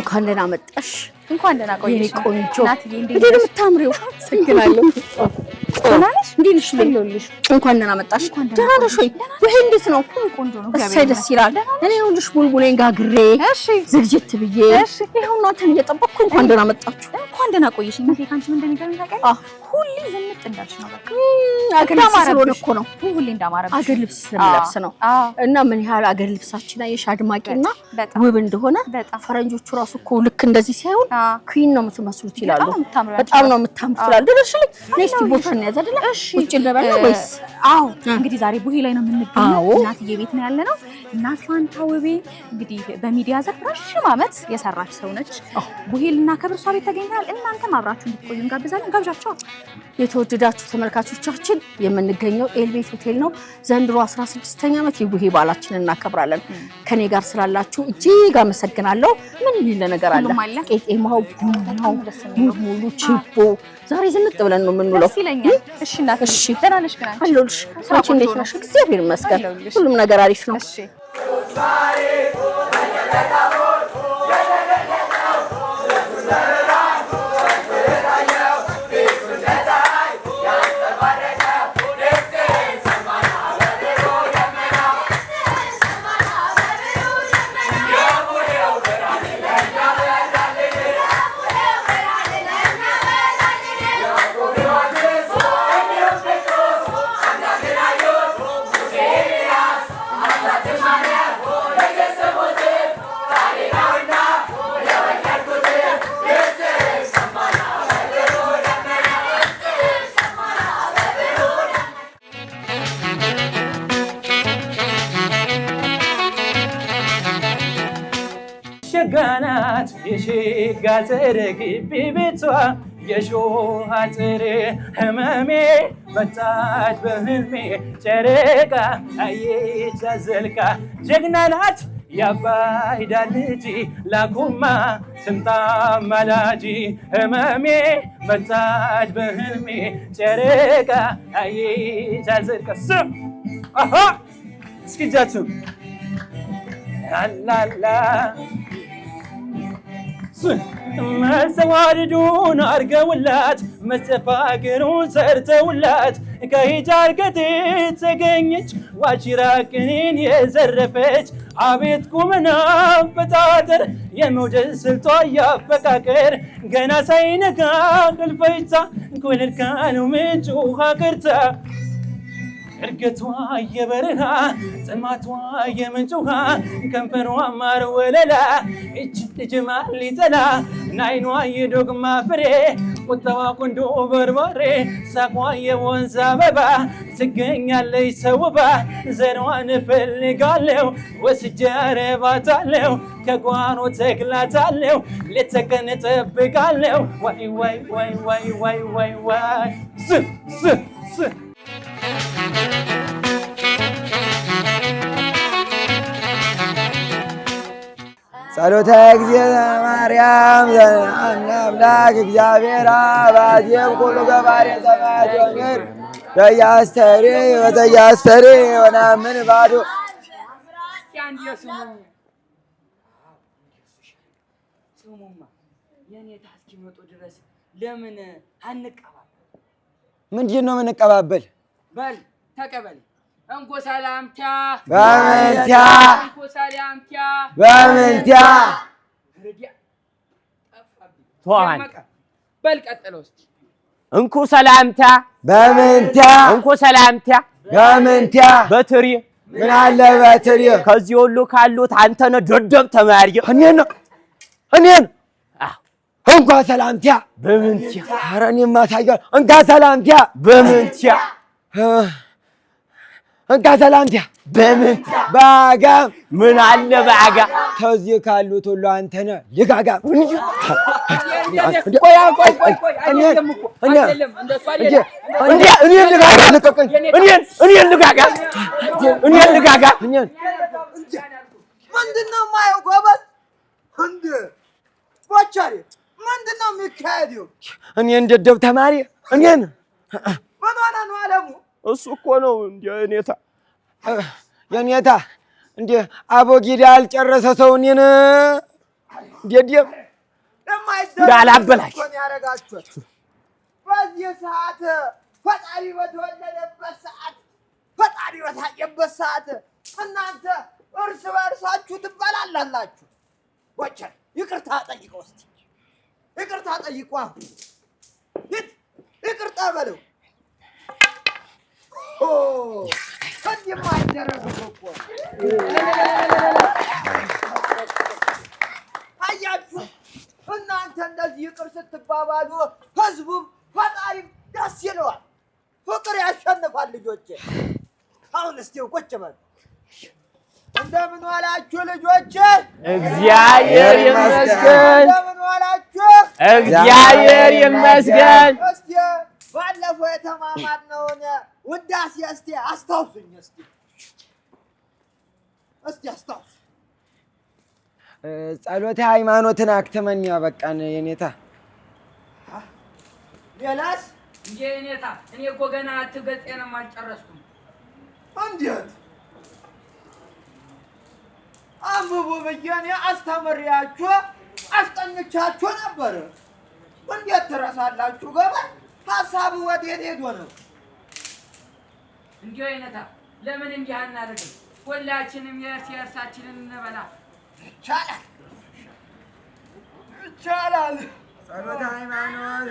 እንኳን ደህና መጣሽ እንኳን ደህና ቆየሽ ቆንጆ ናትዬ እንዴት ነው የምታምሪው ሰግናለሁ ተናለሽ እንዴ ልሽ ልልሽ እንኳን ደህና መጣሽ ደህና ነሽ ወይ ይሄ እንዴት ነው ቆንጆ ነው እሰይ ደስ ይላል እኔ ነው ልሽ ቡልቡሌን ጋግሬ እሺ ዝግጅት ብዬ እሺ ይሄው እናንተን እየጠበቅኩ እንኳን ደህና መጣችሁ እንኳን ደህና ቆየሽ እናቴ ካንቺ ምን እንደሚገርም ታውቂያለሽ ሁሌ ዝንጥ እንዳልሽ ነው በቃ አገር ልብስ ስለሆነ እኮ ነው ሁሌ እንዳማረብሽ አገር ልብስ ስለምለብስ ነው እና ምን ያህል አገር ልብሳችን አየሽ አድማቂና ውብ እንደሆነ ፈረንጆቹ ራሱ እኮ ልክ እንደዚህ ሳይሆን ኩዊን ነው የምትመስሉት ይላሉ በጣም ነው የምታምሩት ይላሉ ደረሽልኝ ነስቲ ቦታ ነው ያዘ አይደለ ውጭ እንደበላ ወይስ አዎ እንግዲህ ዛሬ ቡሄ ላይ ነው የምንገኘው እናትዬ ቤት ነው ያለነው እናት ፋንታ ውቤ እንግዲህ በሚዲያ ዘርፍ ረጅም ዓመት የሰራች ሰው ነች ቡሄልና ከብርሷ ቤት ተገኝታል እናንተም አብራችሁ እንድትቆዩ እንጋብዛለን ጋብዣቸው የተወደዳችሁ ተመልካቾቻችን የምንገኘው ኤልቤት ሆቴል ነው ዘንድሮ 16ኛ ዓመት የቡሄ በዓላችንን እናከብራለን ከኔ ጋር ስላላችሁ እጅግ አመሰግናለሁ ምን ይል ነገር አለ ቄጤማው ቡናው ሙሉ ችቦ ዛሬ ዝንጥ ብለን ነው የምንውለው እሺ እናት እሺ ደህና ነሽ ግን አንቺ አለሁልሽ አንቺ እንዴት ነሽ እግዚአብሔር ይመስገን ሁሉም ነገር አሪፍ ነው እሺ ሸጋናት የሽጋ ዘረግ ቢቤቷ የሾህ አጥር ህመሜ መጣች በህልሜ ጨረቃ አየች አዘልቃ ጀግና ናት የአባይ ዳር ልጅ ላኩማ ስምጣ ማላጂ ህመሜ መጣች በህልሜ ጨረቃ አየች አዘልቃ ስም እስኪ እጃችሁ ላላላ መሰዋድዱን አርገውላት መስተፋቅሩን ሰርተውላት ከሂጃር ገቴ ተገኘች ዋጅራ ቅኔን የዘረፈች አቤት ቁመና ፈጣጠር የመውደድ ስልቷ ያፈቃቀር ገና ሳይነጋ ቅልፈይታ ኮለልካኑ ምንጭ ውሃ ቀርታ እርገቷ የበረሃ ጥማቷ የምንጭ ውሃ ከንፈሯ ማር ወለላ እጅ ልጅ ማን ሊጠላ ናይኗ የዶግማ ፍሬ ቁጣዋ ቁንዶ በርበሬ ሳቋ የወንዝ አበባ ትገኛለች ሰውባ ዘሯን እፈልጋለሁ ወስጄ አረባታለሁ ከጓሮ ተክላታለሁ ሌት ተቀን እጠብቃለሁ ዋይ ዋይ ዋይ ዋይ ዋይ ዋይ ዋይ ስ ጸሎተ እግዚእነ ማርያም አምላክ እግዚአብሔር አባቴም ኩሉ ገባሬ ሰማያት ወምድር በያስተሪ ወተያስተሪ ወናምን ባዶ ስሙማ የኔታ እስኪመጡ ድረስ ለምን አንቀባበል? ምንድን ነው የምንቀባበል? በል ተቀበል እንኮ ሰላምታ በምንታ እንኮ ሰላምታ በምንታ ተዋን በል ቀጥለው እስኪ እንኩ ሰላምታ በምንታ እንኩ ሰላምታ በምንታ በትሪ ምን አለ በትሪ ከዚህ ሁሉ ካሉት አንተ ነህ ደደብ ተማሪ እኔን እንኳ ሰላምታ በምንታ ኧረ እኔማ ሳይቀር እንኳ ሰላምታ በምንታ እንካ ሰላምታ በምንታ ባጋ ምን አለ ባጋ ከዚህ ካሉት ሁሉ አንተ ነህ ልጋጋ እኔን ልጋጋ ምንድን ነው የማየው ጎበዝ እንደ ቦቻሪ ምንድን ነው የሚካሄደው እኔን ደደብ ተማሪ እኔን ምን ሆነ ነው አለሙ እሱ እኮ ነው እንደ እኔታ የኔታ እንደ አቦጊዳ ያልጨረሰ ሰው እኔን ደደብ እንዳላበላሽ ያረጋችሁት በዚህ ሰዓት ፈጣሪ በተወለደበት ሰዓት ፈጣሪ በታየበት ሰዓት እናንተ እርስ በእርሳችሁ ትበላላላችሁ። ወቸ ይቅርታ ጠይቀው እስቲ ይቅርታ ጠይቋ ይቅርታ በለው። እንዲህ የማይደረጉት እኮ አያችሁ። እናንተ እንደዚህ ይቅር ስትባባሉ ህዝቡም ፈጣሪም ደስ ይለዋል። ፍቅር ያሸንፋል ልጆቼ። አሁን እስቲ ቁጭ በሉ። እንደምን ዋላችሁ ልጆቼ? እግዚአብሔር ይመስገን። እንደምን ዋላችሁ? እግዚአብሔር ይመስገን። እስቲ ባለፈው የተማማርነውን ውዳሴ እስቲ አስታውሱኝ። እስቲ አስታውሱ። ጸሎተ ሃይማኖትን አክትመን ያበቃን የኔታ። ሌላስ? እንጂ የኔታ እኔ እኮ ገና አትገጤንም አልጨረስኩም። እንዴት አንብቡ ብዬ እኔ አስተምሬያችሁ አስጠንቻችሁ ነበር። እንዴት ትረሳላችሁ? ገበል ሀሳብ ወዴት ሄዶ ነው? እንጂ የኔታ ለምን እንዲህ አናደርግም? ሁላችንም የእርሳችንን እንበላ። ይቻላል ይቻላል። ጸሎተ ሃይማኖት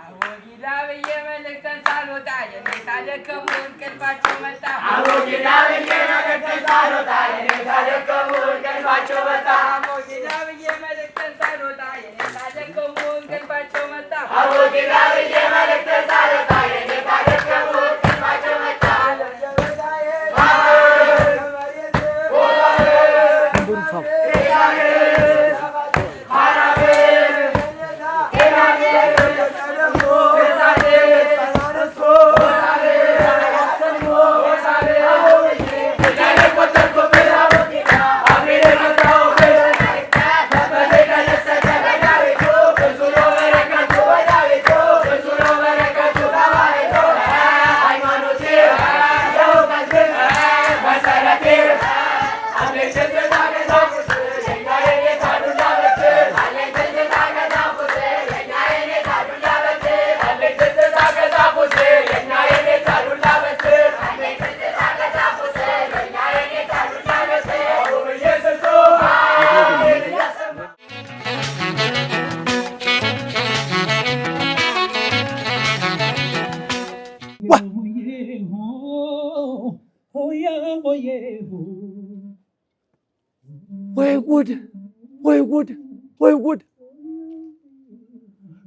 አቦጊዳ ብዬ መልእክተን ሳልወጣ የኔታ ደከሙ እንቅልፋቸው መጣ። አቦጊዳ ብዬ መልእክተን ሳልወጣ የኔታ ደከሙ እንቅልፋቸው መጣ። አቦጊዳ ብዬ መልእክተን ሳልወጣ የኔታ ደከሙ እንቅልፋቸው መጣ። አቦጊዳ ብዬ መልእክተን ሳልወጣ የኔታ ደከሙ እንቅልፋቸው መጣ። ወይ ጉድ ወይ ጉድ ወይ ጉድ!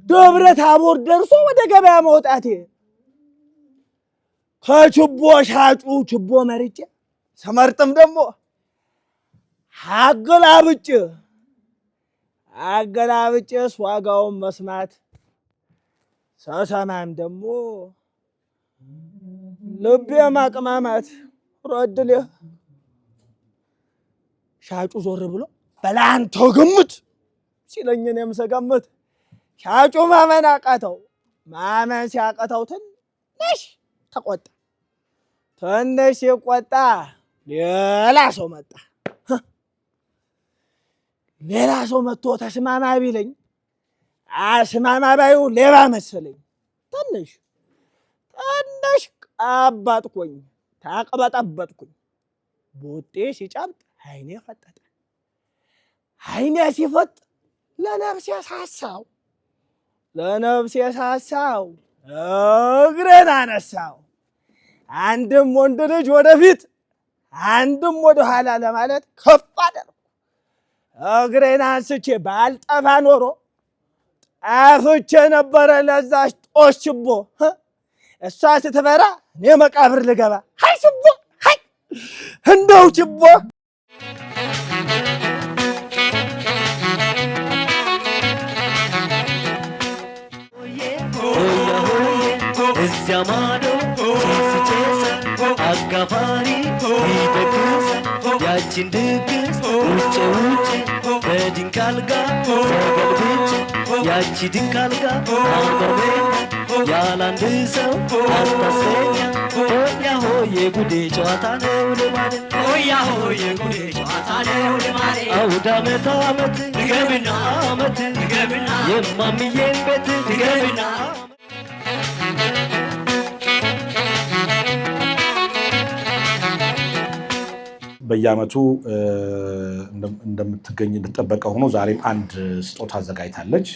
ደብረ ታቦር ደርሶ ወደ ገበያ መውጣቴ ከችቦ ሻጩ ችቦ መርጬ ሰመርጥም ደግሞ አገላብጬ ዋጋውን መስማት ሰሰማም ደግሞ ልቤ ማቅማማት ረድል ሻጩ ዞር ብሎ በላንተ ግምት ሲለኝ እኔም ስገምት ሻጩ ማመን አቃተው። ማመን ሲያቀተው ትንሽ ተቆጣ። ትንሽ ሲቆጣ ሌላ ሰው መጣ። ሌላ ሰው መጥቶ ተስማማ ቢለኝ አስማማ ባዩ ሌባ መሰለኝ። ትንሽ ቀባጥኩኝ፣ ታቀበጠበጥኩኝ። ቦጤ ሲጨብጥ አይኔ ፈጠጠ። አይኔ ሲፈጥ ለነፍሴ ሳሳው እግሬን አነሳው። አንድም ወንድ ልጅ ወደፊት አንድም ወደ ኋላ ለማለት ከፍ አደረኩ። እግሬን አንስቼ ባልጠፋ ኖሮ ጣፍቼ ነበረ ለዛች ጦስ ችቦ። እሷ ስትበራ እኔ መቃብር ልገባ። ሀይ ችቦ ሀይ እንደው ችቦ እዚያማዶ ሲጨሰ አጋፋሪ ይደግስ ያችን ድግስ ውጭ በድንቅ አልጋ ተገልብጬ ያቺ ድንቅ አልጋ አንበርቤ ያላንድ ሰው አታሰኛ ሆያ ሆዬ ጉዴ ጨዋታ ነው ልማዴ ሆያ ሆዬ ጉዴ ጨዋታ ነው ልማዴ አውደ ዓመት ዓመት ድገምና ዓመት ድገምና የማምዬን ቤት ድገምና በየዓመቱ እንደምትገኝ እንደተጠበቀ ሆኖ ዛሬም አንድ ስጦታ አዘጋጅታለች።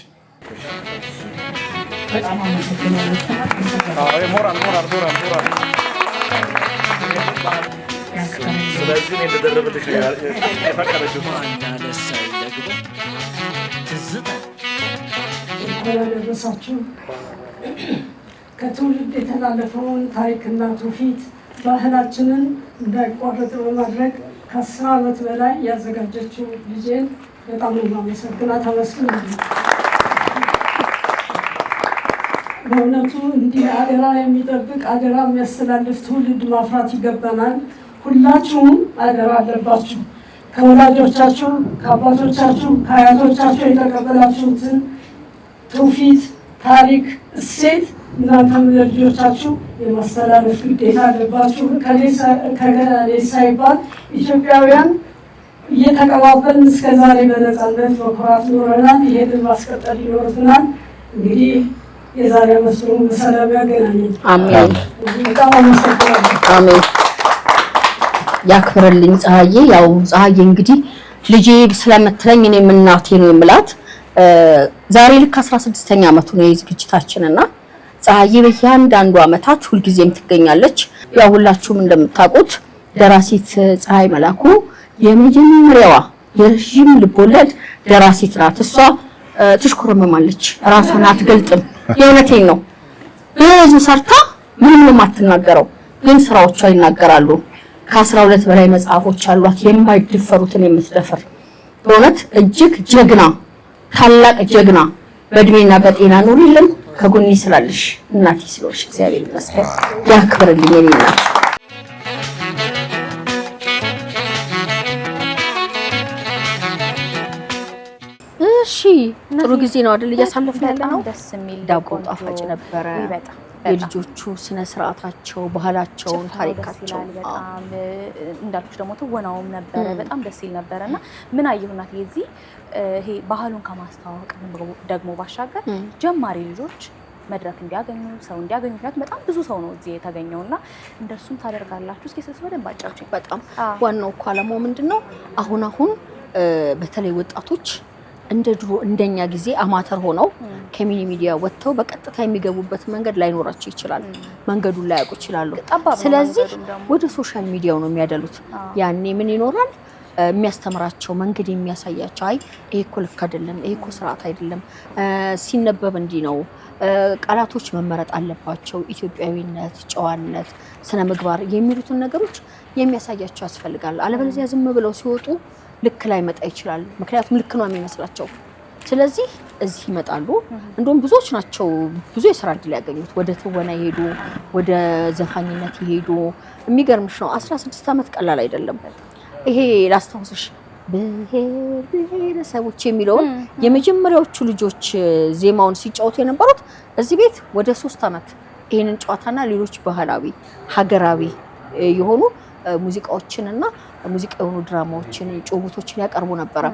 በጣም አመሰግናለሁ። ሞራል ስለዚህ እኔ ልደርብልሽ የፈቀደችው ደረሳችሁ። ከትውልድ የተላለፈውን ታሪክና ትውፊት ባህላችንን እንዳይቋረጥ በማድረግ ከ10 ዓመት በላይ ያዘጋጀችው ልጄን በጣም ነው የማመሰግናት። አመስግኑልኝ። በእውነቱ እንዲህ አደራ የሚጠብቅ አደራ የሚያስተላልፍ ትውልድ ማፍራት ይገባናል። ሁላችሁም አደራ አለባችሁ። ከወላጆቻችሁ፣ ከአባቶቻችሁ፣ ከአያቶቻችሁ የተቀበላችሁትን ትውፊት፣ ታሪክ፣ እሴት እናንተም ለልጆቻችሁ የማስተላለፍ ግዴታ አለባችሁ። ከሌ ሳይባል ኢትዮጵያውያን እየተቀባበልን እስከዛሬ በነፃነት በኩራት ኖረናል። ይሄንን ማስቀጠል ይኖርብናል። እንግዲህ የዛሬ ዓመት ደግሞ በሰላም ያገናኘን። አሜን። በጣም አመሰግናለሁ። አሜን። ያክብርልኝ ፀሐዬ። ያው ፀሐዬ እንግዲህ ልጄ ስለምትለኝ እኔም እናቴ ነው የምላት። ዛሬ ልክ 16ኛ ዓመቱ ነው የዝግጅታችንና ፀሐዬ በእያንዳንዱ ዓመታት ሁልጊዜም ትገኛለች። ያው ሁላችሁም እንደምታውቁት ደራሲት ፀሐይ መላኩ የመጀመሪያዋ የረጅም ልቦለድ ደራሲት ናት። እሷ ትሽኮረመማለች፣ ራሷን አትገልጥም። የእውነቴን ነው። ብዙ ሰርታ ምንም የማትናገረው ግን ስራዎቿ ይናገራሉ። ከ12 በላይ መጽሐፎች አሏት፣ የማይደፈሩትን የምትደፍር በእውነት እጅግ ጀግና፣ ታላቅ ጀግና። በእድሜና በጤና ኑሪልን። ከጎኔ ስላለሽ እናቴ ስለሆንሽ እግዚአብሔር ይመስገን። ያክብርልኝ የኔ እናት። እሺ ጥሩ ጊዜ ነው አይደል እያሳለፍን ያለ ነው። ደስ የሚል ዳቦ ጣፋጭ ነበረ። የልጆቹ ስነ ስርዓታቸው፣ ባህላቸውን፣ ታሪካቸው በጣም እንዳልኩሽ ደግሞ ትወናውም ነበረ በጣም ደስ ይል ነበረና ምን አየሁናት የዚህ ይሄ ባህሉን ከማስተዋወቅ ደግሞ ባሻገር ጀማሪ ልጆች መድረክ እንዲያገኙ ሰው እንዲያገኙ ምክንያቱም በጣም ብዙ ሰው ነው እዚህ የተገኘውና እንደሱም ታደርጋላችሁ። እስኪ ስለዚህ በደንብ አጫውቺኝ። በጣም ዋናው እኮ ዓላማው ምንድነው? አሁን በተለይ ወጣቶች እንደ ድሮ እንደኛ ጊዜ አማተር ሆነው ከሚኒ ሚዲያ ወጥተው በቀጥታ የሚገቡበት መንገድ ላይኖራቸው ይችላል። መንገዱን ላያውቁ ይችላሉ። ስለዚህ ወደ ሶሻል ሚዲያው ነው የሚያደሉት። ያኔ ምን ይኖራል? የሚያስተምራቸው መንገድ የሚያሳያቸው አይ ይሄ እኮ ልክ አይደለም፣ ይሄ እኮ ስርዓት አይደለም፣ ሲነበብ እንዲህ ነው፣ ቃላቶች መመረጥ አለባቸው፣ ኢትዮጵያዊነት፣ ጨዋነት፣ ስነ ምግባር የሚሉትን ነገሮች የሚያሳያቸው ያስፈልጋል። አለበለዚያ ዝም ብለው ሲወጡ ልክ ላይ መጣ ይችላል። ምክንያቱም ልክ ነው የሚመስላቸው። ስለዚህ እዚህ ይመጣሉ። እንደውም ብዙዎች ናቸው ብዙ የስራ እድል ያገኙት፣ ወደ ትወና ይሄዱ፣ ወደ ዘፋኝነት ይሄዱ። የሚገርምሽ ነው 16 ዓመት ቀላል አይደለም። ይሄ ላስታውስሽ ብሔረሰቦች የሚለውን የመጀመሪያዎቹ ልጆች ዜማውን ሲጫወቱ የነበሩት እዚህ ቤት ወደ 3 ዓመት ይሄንን ጨዋታና ሌሎች ባህላዊ ሀገራዊ የሆኑ ሙዚቃዎችንና ሙዚቃ የሆኑ ድራማዎችን ጭውውቶችን ያቀርቡ ነበረ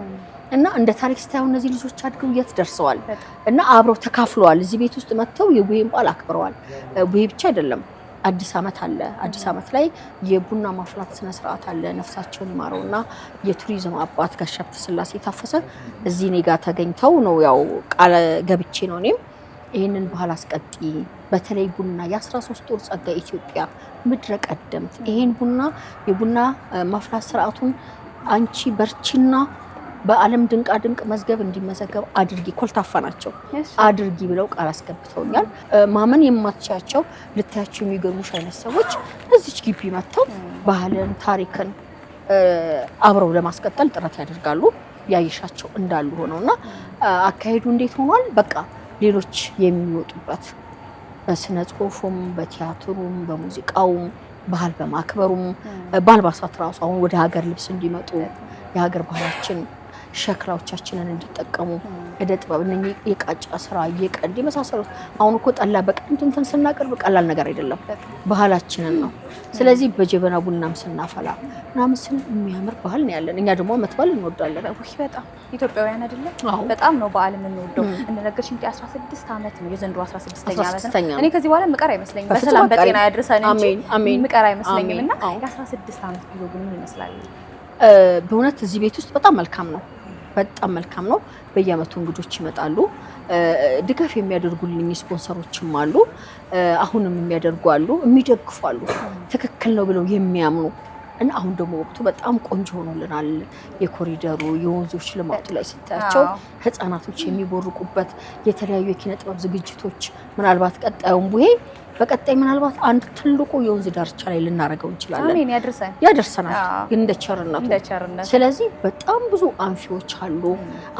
እና እንደ ታሪክ ስታዩ እነዚህ ልጆች አድገው የት ደርሰዋል እና አብረው ተካፍለዋል። እዚህ ቤት ውስጥ መጥተው የቡሄን በዓል አክብረዋል። ቡሄ ብቻ አይደለም አዲስ ዓመት አለ። አዲስ ዓመት ላይ የቡና ማፍላት ስነ ስርዓት አለ። ነፍሳቸውን ይማረውና የቱሪዝም አባት ጋሽ ሀብተ ስላሴ ታፈሰ እዚህ እኔ ጋር ተገኝተው ነው ያው ቃል ገብቼ ነው እኔም ይሄንን ባህል አስቀጢ በተለይ ቡና የ13 ወር ጸጋ ኢትዮጵያ ምድረ ቀደምት ይሄን ቡና የቡና ማፍላት ስርዓቱን አንቺ በርቺና በዓለም ድንቃ ድንቅ መዝገብ እንዲመዘገብ አድርጊ ኮልታፋ ናቸው አድርጊ ብለው ቃል አስገብተውኛል። ማመን የማትቻቸው ልታያቸው የሚገርሙሽ አይነት ሰዎች እዚች ግቢ መጥተው ባህልን ታሪክን አብረው ለማስቀጠል ጥረት ያደርጋሉ። ያይሻቸው እንዳሉ ሆነውና አካሄዱ እንዴት ሆኗል? በቃ ሌሎች የሚወጡበት በስነ ጽሁፉም በቲያትሩም በሙዚቃውም ባህል በማክበሩም በአልባሳት ራሱ አሁን ወደ ሀገር ልብስ እንዲመጡ የሀገር ባህላችን ሸክላዎቻችንን እንዲጠቀሙ እደ ጥበብ እነኚህ የቃጫ ስራ የቀንድ የመሳሰሉት አሁን እኮ ጠላ በቀንድ እንትን ስናቀርብ ቀላል ነገር አይደለም፣ ባህላችንን ነው። ስለዚህ በጀበና ቡናም ስናፈላ ምናምን የሚያምር ባህል ነው ያለን። እኛ ደግሞ ዓመት በዓል እንወዳለን። በጣም ኢትዮጵያውያን አይደለም በጣም ነው በዓል የምንወደው። እንደነገርሽኝ 16 ዓመት ነው የዘንድሮ 16ኛ ዓመት ነው። እኔ ከዚህ በኋላ ምቀር አይመስለኝም፣ በሰላም በጤና ያድርሰን እንጂ ምቀር አይመስለኝም። እና የ16 ዓመት ጉዞ ግን ምን ይመስላል? በእውነት እዚህ ቤት ውስጥ በጣም መልካም ነው፣ በጣም መልካም ነው። በየዓመቱ እንግዶች ይመጣሉ። ድጋፍ የሚያደርጉልኝ ስፖንሰሮችም አሉ፣ አሁንም የሚያደርጉ አሉ፣ የሚደግፉ አሉ፣ ትክክል ነው ብለው የሚያምኑ እና አሁን ደግሞ ወቅቱ በጣም ቆንጆ ሆኖልናል። የኮሪደሩ የወንዞች ልማቱ ላይ ስታያቸው ህፃናቶች የሚቦርቁበት የተለያዩ የኪነ ጥበብ ዝግጅቶች ምናልባት ቀጣዩን ቡሄ በቀጣይ ምናልባት አንድ ትልቁ የወንዝ ዳርቻ ላይ ልናረገው እንችላለን። አሜን ያደርሰናል እንደ ቸርነቱ። ስለዚህ በጣም ብዙ አንፊዎች አሉ።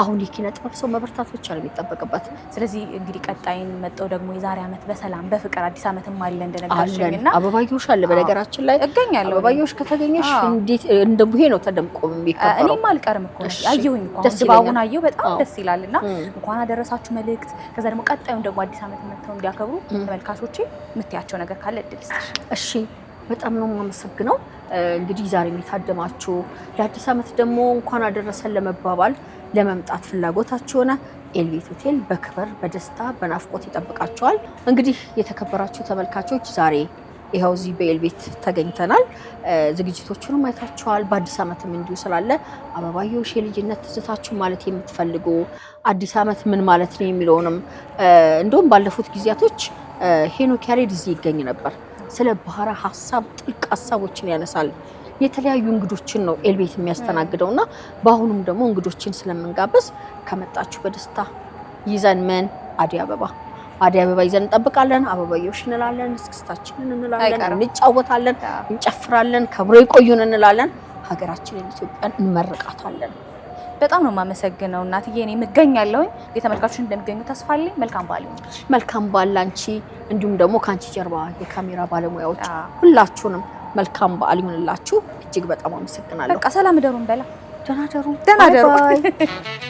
አሁን የኪነ ጥበብ ሰው መበርታት ብቻ ነው የሚጠበቅበት። ስለዚህ እንግዲህ ቀጣይን መጣው ደግሞ የዛሬ ዓመት በሰላም በፍቅር አዲስ ዓመትም አለ እንደነገርሽኝና አበባዮሽ አለ። በነገራችን ላይ እገኛለሁ። አበባዮሽ ከተገኘሽ እንዴት እንደ ቡሄ ነው ተደምቆ የሚከበረው። እኔም አልቀርም እኮ አየሁኝ እኮ ድባቡን አየሁ። በጣም ደስ ይላልና እንኳን አደረሳችሁ መልእክት። ከዛ ደግሞ ቀጣዩን ደግሞ አዲስ ዓመት መጥተው እንዲያከብሩ ተመልካቾቼ ምትያቸው ነገር ካለ እድል ይስጥሽ። እሺ በጣም ነው የማመሰግነው። እንግዲህ ዛሬ የታደማችሁ ለአዲስ ዓመት ደግሞ እንኳን አደረሰን ለመባባል ለመምጣት ፍላጎታችሁ ሆነ ኤልቤት ሆቴል በክብር በደስታ በናፍቆት ይጠብቃችኋል። እንግዲህ የተከበራችሁ ተመልካቾች ዛሬ ይኸው እዚህ በኤልቤት ተገኝተናል። ዝግጅቶቹንም አይታችኋል። በአዲስ ዓመትም እንዲሁ ስላለ አበባዮሽ የልጅነት ትዝታችሁ ማለት የምትፈልጉ አዲስ ዓመት ምን ማለት ነው የሚለውንም እንደውም ባለፉት ጊዜያቶች ሄኖክ ያሬድ እዚህ ይገኝ ነበር። ስለ ባህረ ሀሳብ ጥልቅ ሀሳቦችን ያነሳል። የተለያዩ እንግዶችን ነው ኤልቤት የሚያስተናግደውና በአሁኑም ደግሞ እንግዶችን ስለምንጋብዝ ከመጣችሁ በደስታ ይዘን ምን አደይ አበባ ይዘን እንጠብቃለን። አበባዮሽ እንላለን፣ እስክስታችንን እንላለን፣ እንጫወታለን፣ እንጨፍራለን፣ ከብሮ ይቆዩን እንላለን። ሀገራችንን ኢትዮጵያን እንመርቃታለን። በጣም ነው የማመሰግነው እናትዬ። እኔ እገኛለሁ። የተመልካቾች እንደሚገኙ ተስፋ አለኝ። መልካም በዓል ይሁንልሽ። መልካም በዓል አንቺ፣ እንዲሁም ደግሞ ካንቺ ጀርባ የካሜራ ባለሙያዎች ሁላችሁንም መልካም በዓል ይሁንላችሁ። እጅግ በጣም አመሰግናለሁ። በቃ ሰላም ደሩ እንበላ። ደህና ደሩ።